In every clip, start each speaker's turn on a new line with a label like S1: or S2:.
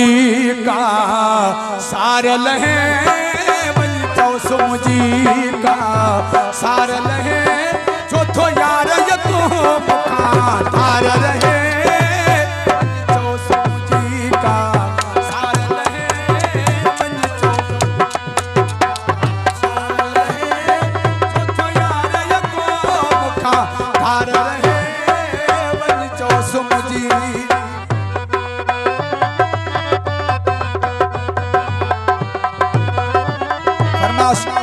S1: जी का सार लहे जी का सार लहे चौथो यार ये तो धार रहे जी का सार लहे चौथो यार ये तो धार रहे जी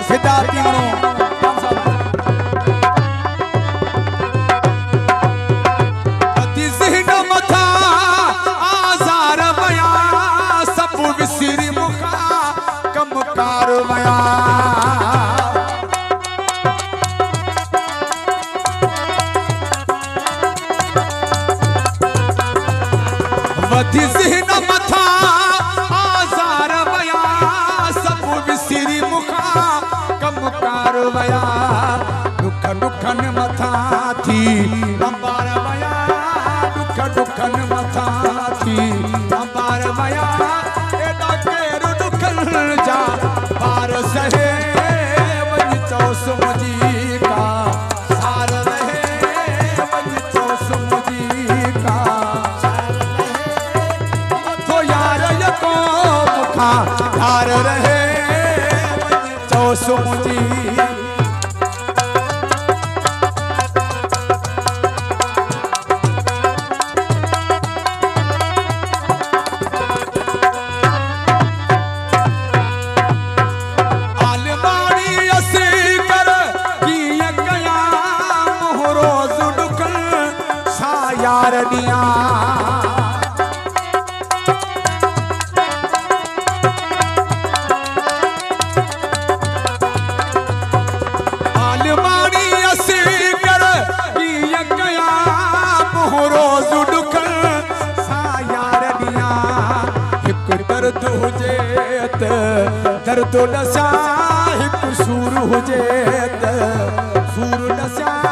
S1: फिदा तीनों मथा आजार बया सब विसिरी मुखा कमकार बया वधी ज़हन मथा आजार बया सब विसिरी मुखा कमकार वया दुख दुखन मथा थी अंबार वया दुख दुखन मथा थी अंबार वया एडा केर दुखन जा पार सहे वञ चौस मुजी का सार रहे वञ चौस मुजी का सार रहे तो यार यको मुखा धार रहे सुमुजी आलमाड़ी असी कर किए गया रोज डुकन सा यार दिया दर्द हुजे दर्द नशा हिकु सूर हुजे सूर नशा